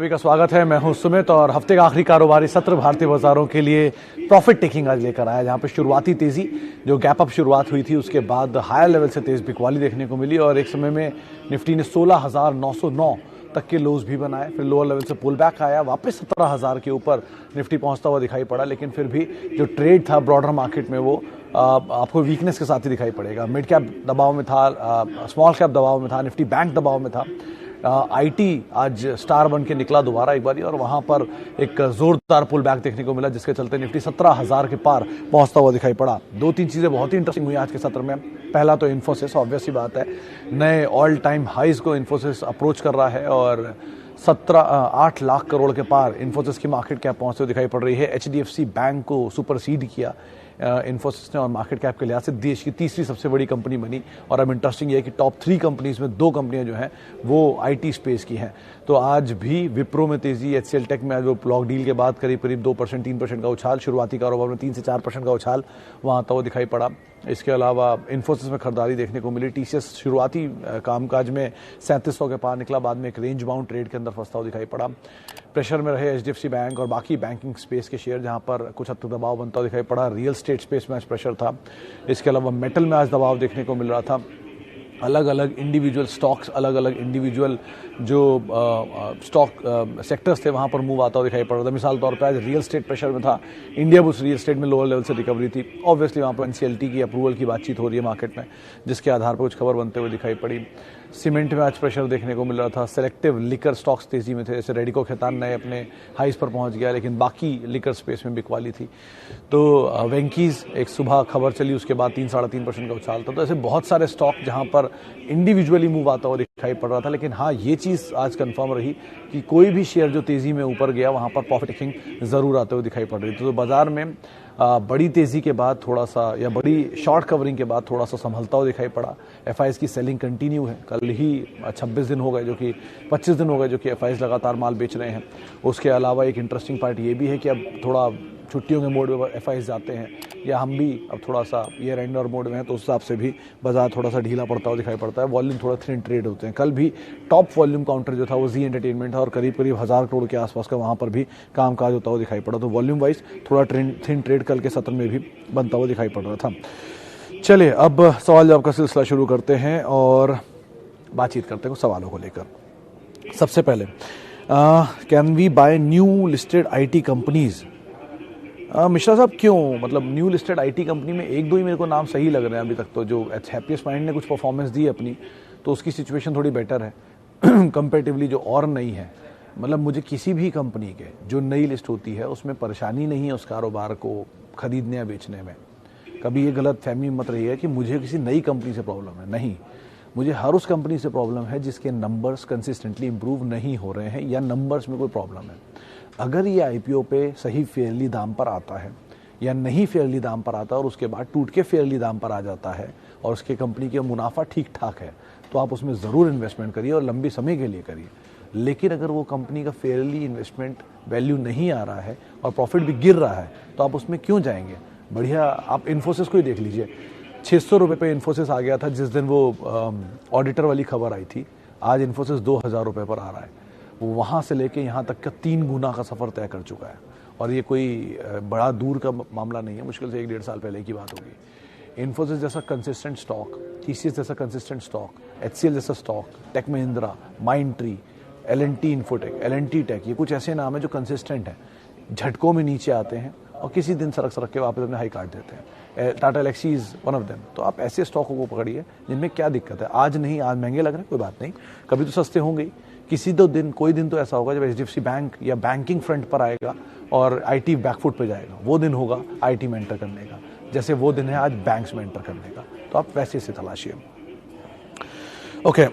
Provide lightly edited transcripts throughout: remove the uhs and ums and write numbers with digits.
सभी का स्वागत है। मैं हूं सुमित और हफ्ते का आखिरी कारोबारी सत्र भारतीय बाजारों के लिए प्रॉफिट टेकिंग आज लेकर आया, जहां पे शुरुआती तेजी जो गैप अप शुरुआत हुई थी उसके बाद हायर लेवल से तेज बिकवाली देखने को मिली और एक समय में निफ्टी ने 16,909 तक के लोज भी बनाए, फिर लोअर लेवल से पुल बैक आया, वापस 17,000 के ऊपर निफ्टी पहुंचता हुआ दिखाई पड़ा। लेकिन फिर भी जो ट्रेड था ब्रॉडर मार्केट में वो आपको वीकनेस के साथ ही दिखाई पड़ेगा। मिड कैप दबाव में था, स्मॉल कैप दबाव में था, निफ्टी बैंक दबाव में था। आईटी आज स्टार बन के निकला दोबारा एक बारी और वहां पर एक जोरदार पुल बैक देखने को मिला, जिसके चलते निफ्टी 17,000 के पार पहुंचता हुआ दिखाई पड़ा। दो तीन चीजें बहुत ही इंटरेस्टिंग हुई आज के सत्र में। पहला तो इन्फोसिस, ऑब्वियस ही बात है, नए ऑल टाइम हाइज को इन्फोसिस अप्रोच कर रहा है और 8 लाख करोड़ के पार इन्फोसिस की मार्केट कैप पहुंचते हुए दिखाई पड़ रही है। एचडीएफसी बैंक को सुपरसीड किया इन्फोसिस ने और मार्केट कैप के लिहाज से देश की तीसरी सबसे बड़ी कंपनी बनी। और अब इंटरेस्टिंग ये है कि टॉप 3 कंपनीज में 2 कंपनियां जो हैं वो आईटी स्पेस की हैं। तो आज भी विप्रो में तेजी, एचसीएल टेक में आज वो ब्लॉक डील के बाद करीब 2% 3% का उछाल, शुरुआती कारोबार में 3 से 4% का उछाल वहां आता हुआ दिखाई पड़ा। इसके अलावा इन्फोसिस में खरीदारी देखने को मिली। टीसीएस शुरुआती कामकाज में 3700 के पार निकला, बाद में एक रेंज बाउंड ट्रेड के अंदर फंसता हुआ दिखाई पड़ा। प्रेशर में रहे एचडीएफसी बैंक और बाकी बैंकिंग स्पेस के शेयर, जहां पर कुछ हद तक दबाव बनता हुआ दिखाई पड़ा। रियल स्टेट स्पेस में आज प्रेशर था। इसके अलावा मेटल में आज दबाव देखने को मिल रहा था। अलग अलग इंडिविजुअल स्टॉक्स, अलग अलग इंडिविजुअल जो स्टॉक सेक्टर्स थे वहां पर मूव आता हुआ दिखाई पड़ रहा था। मिसाल तौर पर आज रियल स्टेट प्रेशर में था, इंडिया बुल्स रियल स्टेट में लोअर लेवल से रिकवरी थी। ऑब्वियसली वहां पर एनसीएलटी की अप्रूवल की बातचीत हो रही है मार्केट में, जिसके आधार पर कुछ खबर बनते हुए दिखाई पड़ी। सीमेंट में आज प्रेशर देखने को मिल रहा था। सेलेक्टिव लिकर स्टॉक्स तेजी में थे, जैसे रेडिको खैतान नए अपने हाइज पर पहुंच गया, लेकिन बाकी लिकर स्पेस में बिकवाली थी। तो वेंकीज एक सुबह खबर चली, उसके बाद 3-3.5% का उछाल था। तो ऐसे बहुत सारे स्टॉक जहां पर इंडिविजुअली मूव आता हुआ दिखाई पड़ रहा था। लेकिन हाँ, ये चीज आज कंफर्म रही कि कोई भी शेयर जो तेजी में ऊपर गया वहां पर प्रॉफिट टेकिंग जरूर आते हुए दिखाई पड़ रही थी। तो बाजार में बड़ी तेजी के बाद थोड़ा सा, या बड़ी शॉर्ट कवरिंग के बाद थोड़ा सा संभलता हुआ दिखाई पड़ा। एफआईएस की सेलिंग कंटिन्यू है। कल ही 26 दिन हो गए, जो कि 25 दिन हो गए जो कि एफआईएस लगातार माल बेच रहे हैं। उसके अलावा एक इंटरेस्टिंग पार्ट ये भी है कि अब थोड़ा छुट्टियों के मोड में एफआईएस जाते हैं, या हम भी अब थोड़ा सा ईयर एंड और मोड में है, तो उस हिसाब से भी बाजार थोड़ा सा ढीला पड़ता हुआ दिखाई पड़ता है। वॉल्यूम थोड़ा थिन ट्रेड होते हैं। कल भी टॉप वॉल्यूम काउंटर जो था वो जी एंटरटेनमेंट था और करीब 1000 करोड़ के आसपास का वहां पर भी कामकाज होता हुआ दिखाई पड़ा। तो वॉल्यूम वाइज थोड़ा थिन ट्रेड कल के सत्र में भी बनता हुआ दिखाई पड़ रहा था। चलिए अब सवाल जवाब का सिलसिला शुरू करते हैं और बातचीत करते हैं कुछ सवालों को लेकर। सबसे पहले, can we buy new listed IT companies? Mishra साहब, क्यों? मतलब न्यू लिस्टेड आईटी कंपनी में 1-2 ही मेरे को नाम सही लग रहे हैं अभी तक। तो जो हैप्पीएस्ट माइंड ने कुछ परफॉर्मेंस दी अपनी, तो उसकी सिचुएशन थोड़ी बेटर है कंपेरेटिवली जो और नई है। मतलब मुझे किसी भी कंपनी के जो नई लिस्ट होती है उसमें परेशानी नहीं है उस कारोबार को खरीदने या बेचने में। कभी ये गलत फहमी मत रही है कि मुझे किसी नई कंपनी से प्रॉब्लम है। नहीं, मुझे हर उस कंपनी से प्रॉब्लम है जिसके नंबर्स कंसिस्टेंटली इंप्रूव नहीं हो रहे हैं या नंबर्स में कोई प्रॉब्लम है। अगर ये आईपीओ पे सही फेयरली दाम पर आता है या नहीं फेयरली दाम पर आता है और उसके बाद टूट के फेयरली दाम पर आ जाता है और उसके कंपनी का मुनाफा ठीक ठाक है, तो आप उसमें ज़रूर इन्वेस्टमेंट करिए और लंबी समय के लिए करिए। लेकिन अगर वो कंपनी का फेयरली इन्वेस्टमेंट वैल्यू नहीं आ रहा है और प्रॉफिट भी गिर रहा है, तो आप उसमें क्यों जाएंगे? बढ़िया, आप इन्फोसिस को ही देख लीजिए। 600 रुपये पे इन्फोसिस आ गया था जिस दिन वो ऑडिटर वाली खबर आई थी। आज इन्फोसिस 2000 रुपये पर आ रहा है। वो वहाँ से लेके यहाँ तक का 3 गुना का सफ़र तय कर चुका है। और ये कोई बड़ा दूर का मामला नहीं है, मुश्किल से 1-1.5 साल पहले की बात होगी। इन्फोसिस जैसा कंसिस्टेंट स्टॉक, टीसीएस जैसा कंसिस्टेंट स्टॉक, एचसीएल जैसा stock, Tech Mahindra, Mindtree, L and T Infotech, L and T Tech, ये कुछ ऐसे नाम है जो कंसिस्टेंट हैं, झटकों में नीचे आते हैं और किसी दिन सरक के वापस अपने हाई काट देते हैं। Tata Elxsi is one of them. तो आप ऐसे स्टॉकों को पकड़िए जिनमें क्या दिक्कत है। आज नहीं, आज महंगे लग रहे हैं, कोई बात नहीं, कभी तो सस्ते होंगे ही। किसी तो दिन, कोई दिन तो ऐसा होगा जब एचडीएफसी बैंक या बैंकिंग फ्रंट पर आएगा और आईटी बैकफुट पे जाएगा। वो दिन होगा आईटी में एंटर करने का, जैसे वो दिन है आज बैंक्स में एंटर करने का। तो आप वैसे से तलाशिए। Okay,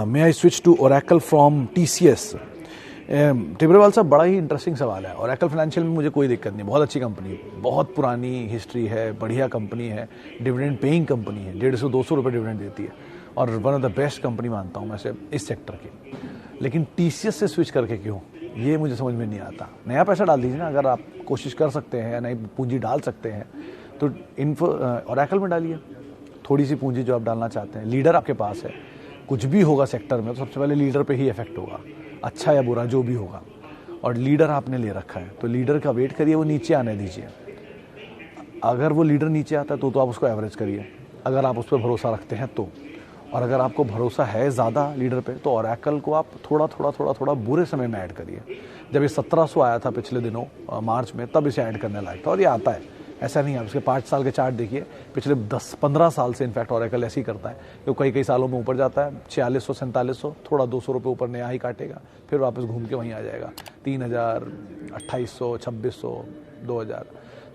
may I switch to Oracle from TCS? Tibrewal साहब, बड़ा ही इंटरेस्टिंग सवाल है। ओरेकल फाइनेंशियल में मुझे कोई दिक्कत नहीं, बहुत अच्छी कंपनी है, बहुत पुरानी हिस्ट्री है, बढ़िया कंपनी है, डिविडेंड पेइंग कंपनी है, 150-200 रुपये डिविडेंड देती है और one of the best company मानता हूँ मैं से इस सेक्टर की। लेकिन टीसीएस से स्विच करके क्यों, ये मुझे समझ में नहीं आता। नया पैसा डाल दीजिए ना, अगर आप कोशिश कर सकते हैं या नई पूंजी डाल सकते हैं तो ओरेकल में डालिए। थोड़ी सी पूंजी जो आप डालना चाहते हैं, लीडर आपके पास है, कुछ भी होगा सेक्टर में तो सबसे पहले लीडर पे ही इफेक्ट होगा, अच्छा या बुरा जो भी होगा। और लीडर आपने ले रखा है तो लीडर का वेट करिए, वो नीचे आने दीजिए। अगर वो लीडर नीचे आता है तो आप उसको एवरेज करिए, अगर आप उस पर भरोसा रखते हैं तो। और अगर आपको भरोसा है ज़्यादा लीडर पे तो ओरेकल को आप थोड़ा थोड़ा बुरे समय में ऐड करिए। जब ये 1700 आया था पिछले दिनों मार्च में, तब इसे ऐड करने लायक था और ये आता है, ऐसा नहीं है। इसके 5 साल के चार्ट देखिए, पिछले 10-15 साल से इनफैक्ट ओरेकल ऐसे ही करता है, तो कई सालों में ऊपर जाता है 4600-4700, थोड़ा 200 रुपये ऊपर नया ही काटेगा, फिर वापस घूम के वहीं आ जाएगा 3000, 2800, 2600, 2000।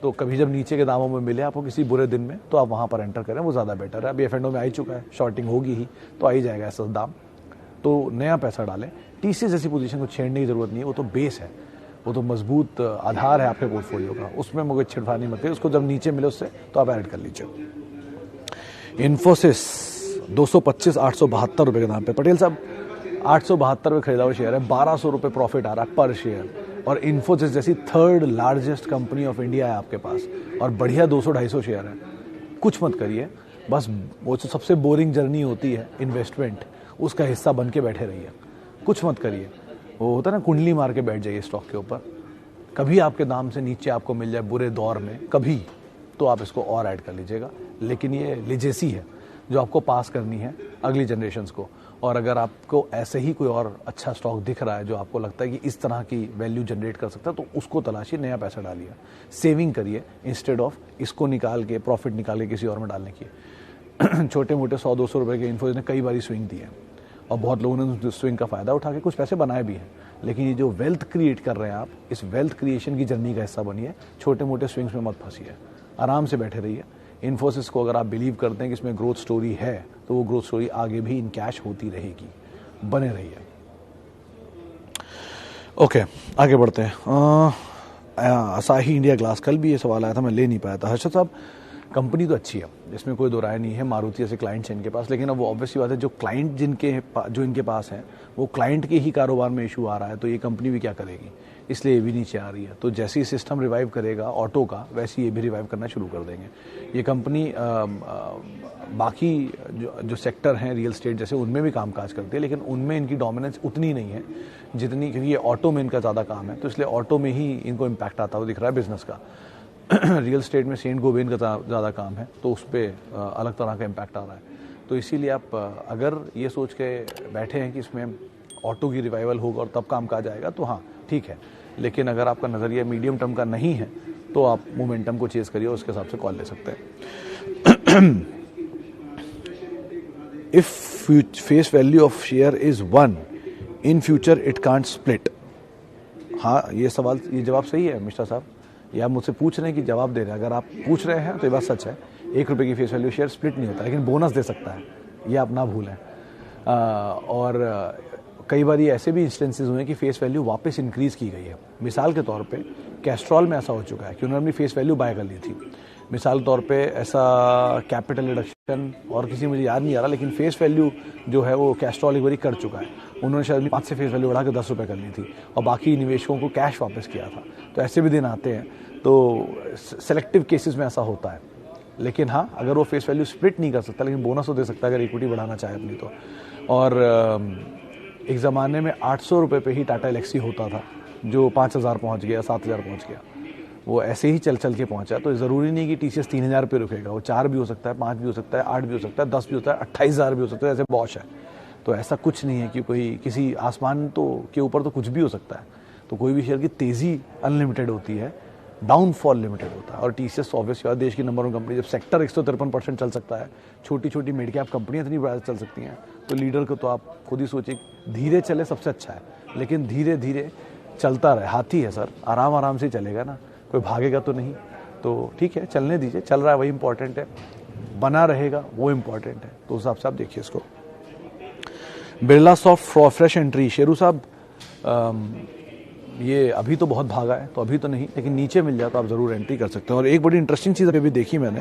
तो कभी जब नीचे के दामों में मिले आपको किसी बुरे दिन में तो आप वहाँ पर एंटर करें, वो ज़्यादा बेटर है। अभी एफ&ओ में आ ही चुका है, शॉर्टिंग होगी ही तो आ ही जाएगा ऐसा दाम, तो नया पैसा डालें। टीसीएस जैसी पोजीशन को छेड़ने की ज़रूरत नहीं है, वो तो बेस है, वो तो मजबूत आधार है आपके पोर्टफोलियो का, उसमें मुझे छिड़फानी मत करिए, उसको जब नीचे मिले उससे तो आप ऐड कर लीजिए। इन्फोसिस 225 872 रुपये के दाम पे, पटेल साहब 872 रुपये खरीदा हुआ शेयर है, 1200 रुपये प्रॉफिट आ रहा है पर शेयर, और इन्फोसिस जैसी 3rd largest company of India है आपके पास और बढ़िया 200-250 शेयर है। कुछ मत करिए, बस वो जो सबसे बोरिंग जर्नी होती है इन्वेस्टमेंट, उसका हिस्सा बन के बैठे रहिए, कुछ मत करिए। वो होता है ना, कुंडली मार के बैठ जाइए स्टॉक के ऊपर, कभी आपके दाम से नीचे आपको मिल जाए बुरे दौर में कभी, तो आप इसको और ऐड कर लीजिएगा। लेकिन ये लिजेसी है जो आपको पास करनी है अगली जनरेशन्स को, और अगर आपको ऐसे ही कोई और अच्छा स्टॉक दिख रहा है जो आपको लगता है कि इस तरह की वैल्यू जनरेट कर सकता है, तो उसको तलाशिए, नया पैसा डालिए, सेविंग करिए इंस्टेड ऑफ इसको निकाल के प्रॉफिट निकाल के किसी और में डालने की। छोटे मोटे 100-200 रुपये के इन्फोसिस ने कई बारी स्विंग दिए और बहुत लोगों ने उस स्विंग का फ़ायदा उठा के कुछ पैसे बनाए भी हैं। लेकिन ये जो वेल्थ क्रिएट कर रहे हैं आप, इस वेल्थ क्रिएशन की जर्नी का हिस्सा बनिए, छोटे मोटे स्विंग्स में मत फंसिए, आराम से बैठे रहिए। इन्फोसिस को अगर आप बिलीव करते हैं कि इसमें ग्रोथ स्टोरी है तो वो ग्रोथ स्टोरी आगे भी इन कैश होती रहेगी, बने रहिए। ओके, आगे बढ़ते हैं। असाही इंडिया ग्लास, कल भी ये सवाल आया था, मैं ले नहीं पाया था। हर्षद साहब, कंपनी तो अच्छी है, इसमें कोई दो राय नहीं है, मारुति जैसे क्लाइंट्स हैं इनके पास, लेकिन अब वो ऑब्वियसली बात है, जो क्लाइंट जो इनके पास है वो क्लाइंट के ही कारोबार में इशू आ रहा है, तो ये कंपनी भी क्या करेगी, इसलिए ये भी नीचे आ रही है। तो जैसे ही सिस्टम रिवाइव करेगा ऑटो का, वैसे ये भी रिवाइव करना शुरू कर देंगे। ये कंपनी बाकी जो सेक्टर हैं रियल एस्टेट जैसे, उनमें भी कामकाज करती है, लेकिन उनमें इनकी डोमिनेंस उतनी नहीं है जितनी, क्योंकि ये ऑटो में इनका ज़्यादा काम है, तो इसलिए ऑटो में ही इनको इम्पैक्ट आता हुआ दिख रहा है बिजनेस का। रियल एस्टेट में सेंट गोबेन का ज़्यादा काम है, तो उस पर अलग तरह का इम्पैक्ट आ रहा है। तो इसीलिए आप अगर ये सोच के बैठे हैं कि इसमें ऑटो की रिवाइवल होगा और तब काम काज आएगा, तो हाँ ठीक है, लेकिन अगर आपका नज़रिया मीडियम टर्म का नहीं है तो आप मोमेंटम को चेज़ करिए, उसके हिसाब से कॉल ले सकते हैं। If face value of share is 1 in future it can't split. हाँ, ये जवाब सही है मिश्रा साहब, ये आप मुझसे पूछ रहे हैं कि जवाब दे रहे हैं। अगर आप पूछ रहे हैं तो ये बात सच है, 1 रुपये की फेस वैल्यू शेयर स्प्लिट नहीं होता, लेकिन बोनस दे सकता है, ये आप ना भूलें। और कई बार ये ऐसे भी इंस्टेंसेस हुए हैं कि फेस वैल्यू वापस इंक्रीज़ की गई है। मिसाल के तौर पे कैस्ट्रॉल में ऐसा हो चुका है कि उन्होंने अपनी फेस वैल्यू बाय कर ली थी। मिसाल के तौर पे ऐसा कैपिटल रिडक्शन और किसी मुझे याद नहीं आ रहा, लेकिन फेस वैल्यू जो है वो कैस्ट्रॉल एक बारी कर चुका है। उन्होंने शायद 5 से फेस वैल्यू बढ़ा के 10 रुपये कर ली थी और बाकी निवेशकों को कैश वापस किया था। तो ऐसे भी दिन आते हैं, तो सेलेक्टिव केसेस में ऐसा होता है। लेकिन हाँ, अगर वो फेस वैल्यू स्प्लिट नहीं कर सकता, लेकिन बोनस तो दे सकता है अगर इक्विटी बढ़ाना चाहे अपनी तो। और एक ज़माने में 800 रुपये पे ही टाटा एलेक्सी होता था, जो 5000 पहुँच गया, 7000 पहुँच गया, वो ऐसे ही चल के पहुँचा। तो ज़रूरी नहीं कि टीसीएस 3000 पे रुकेगा, वो 4 भी हो सकता है, 5 भी हो सकता है, 8 भी हो सकता है, 10 भी होता है, 28000 भी हो सकता है, ऐसे बॉश है। तो ऐसा कुछ नहीं है कि कोई किसी आसमान तो के ऊपर तो कुछ भी हो सकता है। तो कोई भी शेयर की तेज़ी अनलिमिटेड होती है, डाउनफॉल लिमिटेड होता है। और टीसीएस ऑब्वियसली देश की नंबर 1 कंपनी, जब सेक्टर 153% चल सकता है, छोटी छोटी मिड कैप कंपनियाँ इतनी बड़ा चल सकती हैं, तो लीडर को तो आप खुद ही सोचिए, धीरे चले सबसे अच्छा है, लेकिन धीरे धीरे चलता रहे। हाथी है सर, आराम आराम से चलेगा ना, कोई भागेगा तो नहीं। तो ठीक है, चलने दीजिए, चल रहा है वही इंपॉर्टेंट है, बना रहेगा वो इंपॉर्टेंट है। तो उस हिसाब से आप देखिए इसको। Birla soft fresh entry, Sheru साहब ये अभी तो बहुत भागा है, तो अभी तो नहीं, लेकिन नीचे मिल जाए तो आप ज़रूर एंट्री कर सकते हैं। और एक बड़ी इंटरेस्टिंग चीज़ अभी देखी मैंने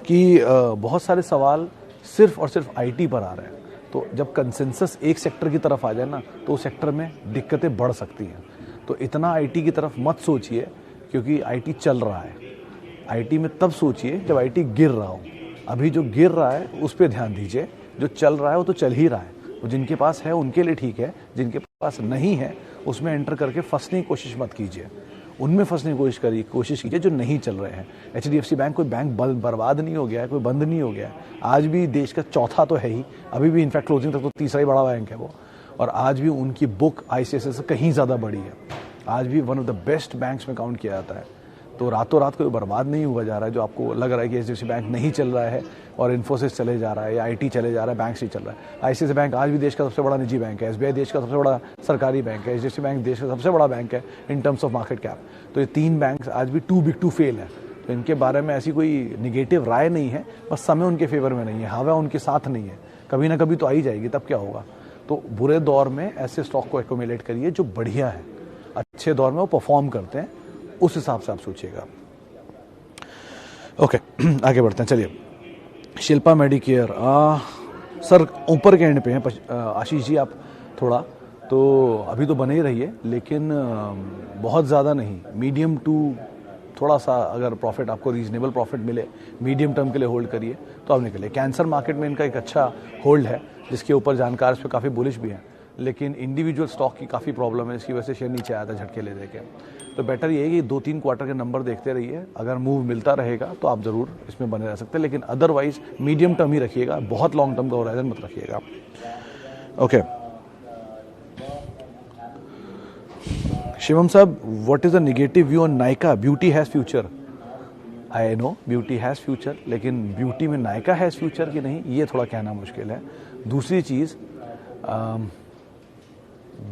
कि बहुत सारे सवाल सिर्फ और सिर्फ आईटी पर आ रहे हैं। तो जब कंसेंसस एक सेक्टर की तरफ आ जाए ना, तो उस सेक्टर में दिक्कतें बढ़ सकती हैं। तो इतना आईटी की तरफ मत सोचिए, क्योंकि आईटी चल रहा है। आईटी में तब सोचिए जब आईटी गिर रहा हो। अभी जो गिर रहा है उस पर ध्यान दीजिए, जो चल रहा है वो तो चल ही रहा है, वो जिनके पास है उनके लिए ठीक है, जिनके पास नहीं है उसमें एंटर करके फंसने की कोशिश मत कीजिए, उनमें फंसने की कोशिश कीजिए जो नहीं चल रहे हैं। HDFC बैंक कोई बैंक बर्बाद नहीं हो गया है, कोई बंद नहीं हो गया है, आज भी देश का चौथा तो है ही, अभी भी इनफैक्ट क्लोजिंग तक तो तीसरा ही बड़ा बैंक है वो, और आज भी उनकी बुक ICICI से कहीं ज़्यादा बड़ी है, आज भी one of the best banks में काउंट किया जाता है। तो रातों रात कोई बर्बाद नहीं हुआ जा रहा है। जो आपको लग रहा है कि HDFC बैंक नहीं चल रहा है और इन्फोसिस चले जा रहा है या IT चले जा रहा है, बैंक से चल रहा है। ICICI बैंक आज भी देश का सबसे बड़ा निजी बैंक है, SBI देश का सबसे बड़ा सरकारी बैंक है, HDFC बैंक देश का सबसे बड़ा बैंक है इन टर्म्स ऑफ मार्केट कैप। तो ये तीन बैंक आज भी टू बिग टू फेल है। तो इनके बारे में ऐसी कोई निगेटिव राय नहीं है, बस समय उनके फेवर में नहीं है, हवा उनके साथ नहीं है, कभी ना कभी तो आ ही जाएगी, तब क्या होगा। तो बुरे दौर में ऐसे स्टॉक को एक्यूमुलेट करिए जो बढ़िया है, अच्छे दौर में वो परफॉर्म करते हैं, उस हिसाब से आप सोचिएगा। ओके आगे बढ़ते हैं, चलिए। शिल्पा मेडिकेयर सर ऊपर के एंड पे हैं आशीष जी, आप थोड़ा तो अभी तो बने ही रहिए, लेकिन बहुत ज़्यादा नहीं, मीडियम टू थोड़ा सा अगर प्रॉफिट आपको रीजनेबल प्रॉफिट मिले मिडियम टर्म के लिए होल्ड करिए तो आप निकलिए। कैंसर मार्केट में इनका एक अच्छा होल्ड है, जिसके ऊपर जानकार इस पर काफ़ी बुलिश भी हैं, लेकिन इंडिविजुअल स्टॉक की काफ़ी प्रॉब्लम है, इसकी वजह से शेयर नीचे आया था झटके ले दे के। तो बेटर ये है कि 2-3 क्वार्टर के नंबर देखते रहिए, अगर मूव मिलता रहेगा तो आप ज़रूर इसमें बने रह सकते हैं, लेकिन अदरवाइज मीडियम टर्म ही रखिएगा, बहुत लॉन्ग टर्म का होराइजन मत रखिएगा। ओके शिवम साहब, what is the negative view on Nykaa? Beauty has future. I know beauty has future, लेकिन ब्यूटी में नायका हैज़ फ्यूचर कि नहीं, ये थोड़ा कहना मुश्किल है। दूसरी चीज़,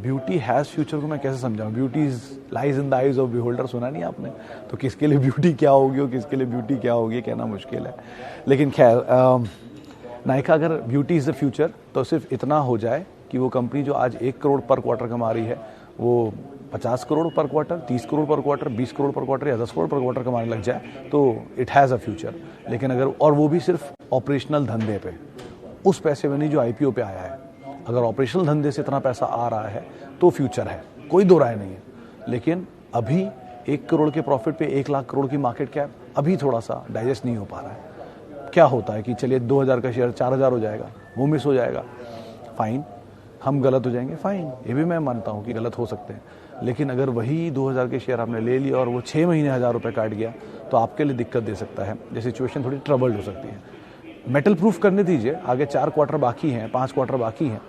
ब्यूटी हैज़ फ्यूचर को मैं कैसे समझाऊँ? Beauty lies in the eyes of beholder, सुना नहीं आपने? तो किसके लिए ब्यूटी क्या होगी और किसके लिए ब्यूटी क्या होगी कहना मुश्किल है। लेकिन खैर, नायका अगर ब्यूटी इज़ द फ्यूचर तो सिर्फ इतना हो जाए कि वो कंपनी जो आज 1 करोड़ पर क्वार्टर कमा रही है वो 50 करोड़ पर क्वार्टर, 30 करोड़ पर क्वार्टर, 20 करोड़ पर क्वार्टर या 10 करोड़ पर क्वार्टर कमाने लग जाए तो इट हैज़ अ फ्यूचर। लेकिन अगर, और वो भी सिर्फ ऑपरेशनल धंधे पे, उस पैसे में नहीं जो IPO पे आया है, अगर ऑपरेशनल धंधे से इतना पैसा आ रहा है तो फ्यूचर है, कोई दो राय नहीं है। लेकिन अभी 1 करोड़ के प्रॉफिट पे 1 लाख करोड़ की मार्केट कैप अभी थोड़ा सा डाइजेस्ट नहीं हो पा रहा है। क्या होता है कि चलिए 2000 का शेयर 4000 हो जाएगा, वो मिस हो जाएगा, फाइन, हम गलत हो जाएंगे, फाइन, ये भी मैं मानता हूँ कि गलत हो सकते हैं। लेकिन अगर वही 2000 के शेयर आपने ले लिया और वो 6 महीने 1000 रुपये काट गया तो आपके लिए दिक्कत दे सकता है, ये सिचुएशन थोड़ी ट्रबल्ड हो सकती है। मेटल प्रूफ करने दीजिए, आगे 4 क्वार्टर बाकी हैं, 5 क्वार्टर बाकी हैं,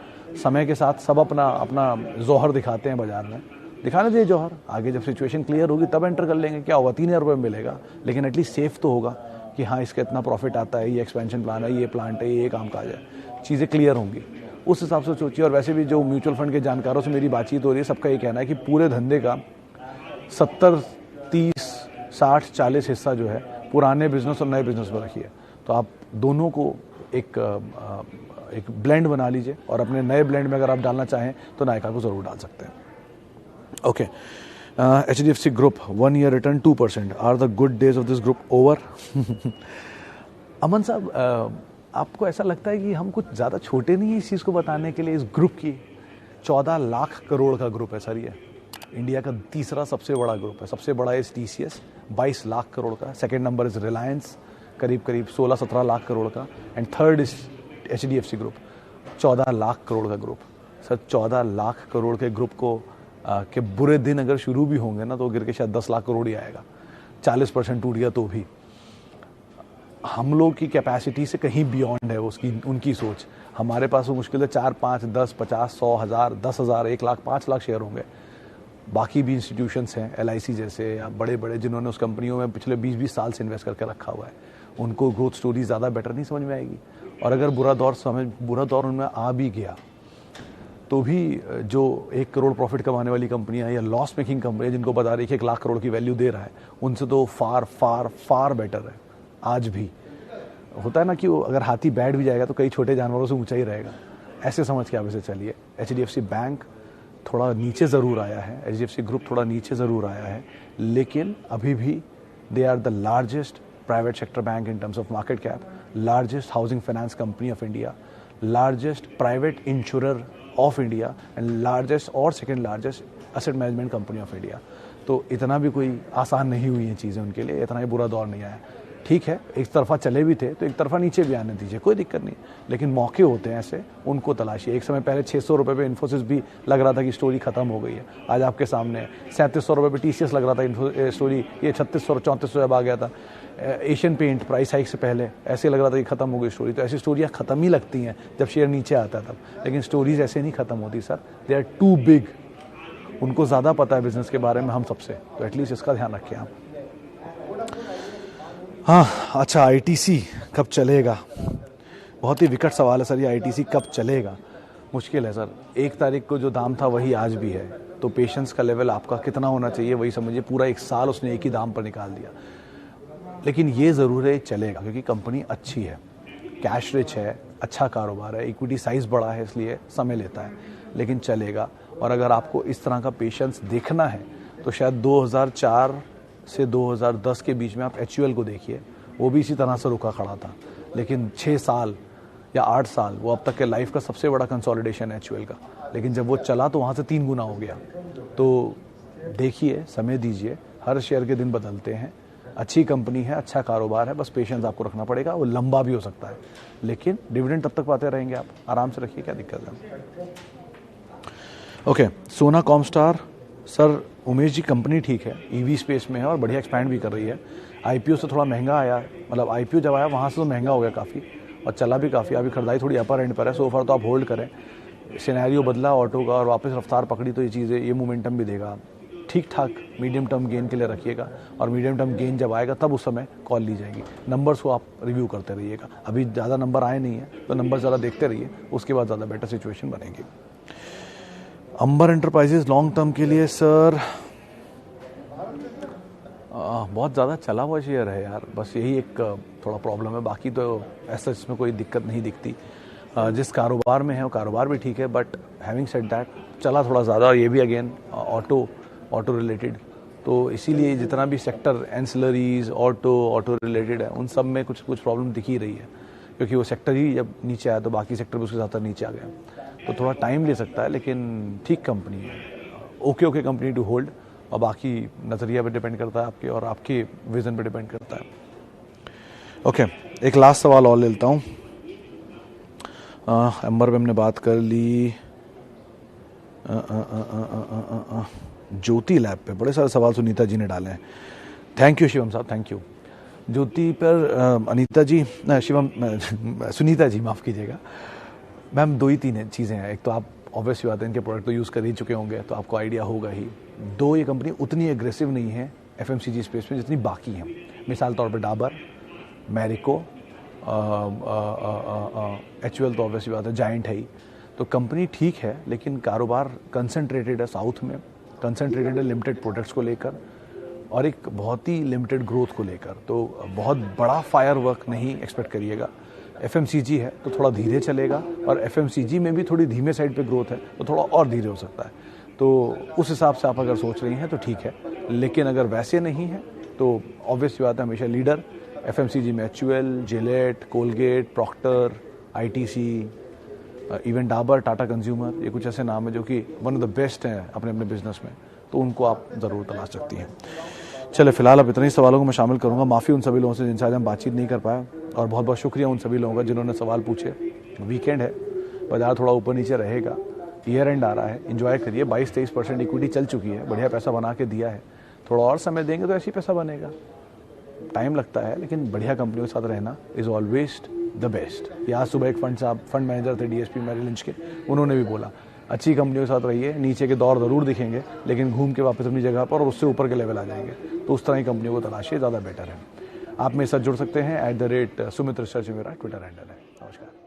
समय के साथ सब अपना अपना जौहर दिखाते हैं बाजार में, दिखाने दीजिए जौहर, आगे जब सिचुएशन क्लियर होगी तब एंटर कर लेंगे, क्या होगा, 3000 रुपये मिलेगा, लेकिन एटलीस्ट सेफ तो होगा कि हाँ इसका इतना प्रॉफिट आता है, ये एक्सपेंशन प्लान है, ये प्लांट है, ये काम काज है, चीज़ें क्लियर होंगी, उस हिसाब से सोचिए। और वैसे भी जो म्यूचुअल फंड के जानकारों से मेरी बातचीत हो रही है, सबका ये कहना है कि पूरे धंधे का 70-30-60-40 हिस्सा जो है पुराने बिजनेस और नए बिजनेस में रखिए। तो आप दोनों को एक ब्लेंड बना लीजिए, और अपने नए ब्लेंड में अगर आप डालना चाहें तो नायका को ज़रूर डाल सकते हैं। Okay HDFC group 1 year return 2%, are the good days of this group over? Aman साहब, आपको ऐसा लगता है कि हम कुछ ज़्यादा छोटे नहीं हैं इस चीज़ को बताने के लिए? इस ग्रुप की 14 लाख करोड़ का ग्रुप है सर, ये इंडिया का तीसरा सबसे बड़ा ग्रुप है। सबसे बड़ा है TCS 22 लाख करोड़ का, सेकेंड नंबर इज़ रिलायंस करीब 16-17 लाख करोड़ का, and third is HDFC group 14 lakh crore का ग्रुप। सर 14 लाख करोड़ के ग्रुप को के बुरे दिन अगर शुरू भी होंगे ना तो गिर के शायद 10 लाख करोड़ ही आएगा, 40% टूट गया तो भी। हम लोग की कैपेसिटी से कहीं बियॉन्ड है उनकी सोच। हमारे पास वो मुश्किल है 4, 5, 10, 50, 100, 1000, 10,000, 1 लाख, 5 लाख शेयर होंगे। बाकी भी इंस्टीट्यूशंस हैं LIC जैसे, या बड़े बड़े जिन्होंने उस कंपनियों में पिछले 20-20 साल से इन्वेस्ट करके रखा हुआ है, उनको ग्रोथ स्टोरी ज़्यादा बेटर नहीं समझ में आएगी। और अगर बुरा दौर उनमें आ भी गया तो भी जो 1 करोड़ प्रॉफिट कमाने वाली कंपनियां या लॉस मेकिंग कंपनियां जिनको बता रही है कि 1 लाख करोड़ की वैल्यू दे रहा है, उनसे तो फार फार फार बेटर है। आज भी होता है ना कि वो अगर हाथी बैठ भी जाएगा तो कई छोटे जानवरों से ऊंचा ही रहेगा, ऐसे समझ के आप इसे चलिए। HDFC बैंक थोड़ा नीचे ज़रूर आया है, HDFC ग्रुप थोड़ा नीचे ज़रूर आया है, लेकिन अभी भी they are the largest private sector bank in terms of market cap, largest housing finance company of India, largest private insurer of India, and largest और second largest asset management company of India. तो इतना भी कोई आसान नहीं हुई हैं चीज़ें उनके लिए, इतना ही बुरा दौर नहीं आया। ठीक है, एक तरफा चले भी थे तो एक तरफा नीचे भी आने दीजिए, कोई दिक्कत नहीं, लेकिन मौके होते हैं ऐसे, उनको तलाशिए। एक समय पहले 600 रुपये पे इन्फोसिस भी लग रहा था कि स्टोरी खत्म हो गई है, आज आपके सामने है। 3700 रुपये पे TCS लग रहा था स्टोरी, ये 3600 3400 जब आ गया था एशियन पेंट प्राइस हाइक से पहले, ऐसे लग रहा था कि खत्म हो गई स्टोरी। तो ऐसी स्टोरियाँ खत्म ही लगती हैं जब शेयर नीचे आता है तब, लेकिन स्टोरीज ऐसे नहीं खत्म होती sir, they are too big, उनको ज़्यादा पता है बिजनेस के बारे में हम सबसे, तो एटलीस्ट इसका ध्यान रखें आप। हाँ अच्छा, ITC कब चलेगा? बहुत ही विकट सवाल है सर, ये ITC कब चलेगा? मुश्किल है सर, 1 तारीख को जो दाम था वही आज भी है, तो पेशेंस का लेवल आपका कितना होना चाहिए वही समझिए। पूरा 1 साल उसने एक ही दाम पर निकाल दिया, लेकिन ये ज़रूर है चलेगा क्योंकि कंपनी अच्छी है, कैश रिच है, अच्छा कारोबार है, इक्विटी साइज़ बड़ा है, इसलिए समय लेता है, लेकिन चलेगा। और अगर आपको इस तरह का पेशेंस देखना है तो शायद 2004 से 2010 के बीच में आप HUL को देखिए, वो भी इसी तरह से रुका खड़ा था, लेकिन 6 साल या 8 साल वो अब तक के लाइफ का सबसे बड़ा कंसोलिडेशन है HUL का, लेकिन जब वो चला तो वहाँ से 3 गुना हो गया। तो देखिए, समय दीजिए, हर शेयर के दिन बदलते हैं, अच्छी कंपनी है, अच्छा कारोबार है, बस पेशेंस आपको रखना पड़ेगा, वो लंबा भी हो सकता है, लेकिन डिविडेंड तब तक पाते रहेंगे आप, आराम से रखिए, क्या दिक्कत है। ओके, सोना कॉमस्टार सर, उमेश जी कंपनी ठीक है, EV स्पेस में है और बढ़िया एक्सपैंड भी कर रही है। IPO से थोड़ा महंगा आया, मतलब IPO जब आया वहाँ से तो महंगा हो गया काफ़ी, और चला भी काफ़ी, अभी खरीदारी थोड़ी अपर एंड पर है, सो फar तो आप होल्ड करें। सिनेरियो बदला ऑटो का और वापस रफ्तार पकड़ी तो ये चीज़ें, ये मोमेंटम भी देगा, ठीक ठाक मीडियम टर्म गेन के लिए रखिएगा, और मीडियम टर्म गेन जब आएगा तब उस समय कॉल ली जाएगी। नंबर्स को आप रिव्यू करते रहिएगा, अभी ज़्यादा नंबर आए नहीं है तो नंबर ज़्यादा देखते रहिए, उसके बाद ज़्यादा बेटर सिचुएशन बनेगी। अंबर एंटरप्राइजेज लॉन्ग टर्म के लिए सर बहुत ज़्यादा चला हुआ शेयर है यार, बस यही एक थोड़ा प्रॉब्लम है, बाकी तो ऐसा इसमें कोई दिक्कत नहीं दिखती। जिस कारोबार में है वो कारोबार भी ठीक है, बट हैविंग सेड दैट चला थोड़ा ज़्यादा, और ये भी अगेन ऑटो रिलेटेड, तो इसीलिए जितना भी सेक्टर एंसिलरीज ऑटो रिलेटेड है उन सब में कुछ प्रॉब्लम दिख ही रही है, क्योंकि वो सेक्टर ही जब नीचे आया तो बाकी सेक्टर भी उसके साथ नीचे आ गया, तो थोड़ा टाइम ले सकता है, लेकिन ठीक कंपनी है, ओके कंपनी टू होल्ड, और बाकी नज़रिया पे डिपेंड करता है आपके, और आपके विज़न पे डिपेंड करता है। ओके, एक लास्ट सवाल और ले लेता हूँ। अंबर पे हमने बात कर ली, ज्योति लैब पे बड़े सारे सवाल सुनीता जी ने डाले हैं, थैंक यू शिवम साहब, थैंक यू। ज्योति पर अनीता जी, शिवम सुनीता जी माफ़ कीजिएगा मैम, 2 ही 3 चीज़ें हैं। एक तो आप ऑब्वियसली बात है, इनके प्रोडक्ट तो यूज़ कर ही चुके होंगे तो आपको आइडिया होगा ही। 2, ये कंपनी उतनी एग्रेसिव नहीं है FMCG स्पेस में जितनी बाकी हैं, मिसाल तौर पे डाबर, मैरिको, HUL तो ऑब्वियसली बात है, जायंट है ही, तो कंपनी ठीक है, लेकिन कारोबार कंसंट्रेटेड है साउथ में, कंसंट्रेटेड है लिमिटेड प्रोडक्ट्स को लेकर, और एक बहुत ही लिमिटेड ग्रोथ को लेकर, तो बहुत बड़ा फायर वर्क नहीं एक्सपेक्ट करिएगा। FMCG है तो थोड़ा धीरे चलेगा, और FMCG में भी थोड़ी धीमे साइड पे ग्रोथ है तो थोड़ा और धीरे हो सकता है, तो उस हिसाब से आप अगर सोच रही हैं तो ठीक है, लेकिन अगर वैसे नहीं है तो ऑब्वियसली बात है, हमेशा लीडर FMCG में HUL, Gillette, Colgate, Procter, ITC, even Dabur, Tata consumer, ये कुछ ऐसे नाम है जो कि वन ऑफ द बेस्ट हैं अपने अपने बिजनेस में, तो उनको आप ज़रूर तलाश सकती हैं। चले, फिलहाल अब इतने ही सवालों को मैं शामिल करूंगा, माफ़ी उन सभी लोगों से जिनसे आज हम बातचीत नहीं कर पाए, और बहुत बहुत शुक्रिया उन सभी लोगों का जिन्होंने सवाल पूछे। वीकेंड है, बाजार थोड़ा ऊपर नीचे रहेगा, ईयर एंड आ रहा है, एंजॉय करिए, 22-23% इक्विटी चल चुकी है, बढ़िया पैसा बना के दिया है, थोड़ा और समय देंगे तो ऐसे ही पैसा बनेगा, टाइम लगता है, लेकिन बढ़िया कंपनियों के साथ रहना इज़ ऑलवेज द बेस्ट। आज सुबह एक फंड मैनेजर थे DSP मैरी लिंच के, उन्होंने भी बोला अच्छी कंपनियों के साथ रहिए, नीचे के दौर ज़रूर दिखेंगे, लेकिन घूम के वापस अपनी जगह पर और उससे ऊपर के लेवल आ जाएंगे, तो उस तरह की कंपनियों को तलाशिए, ज़्यादा बेटर है। आप मेरे साथ जुड़ सकते हैं @Sumit Research, मेरा ट्विटर हैंडल है। नमस्कार।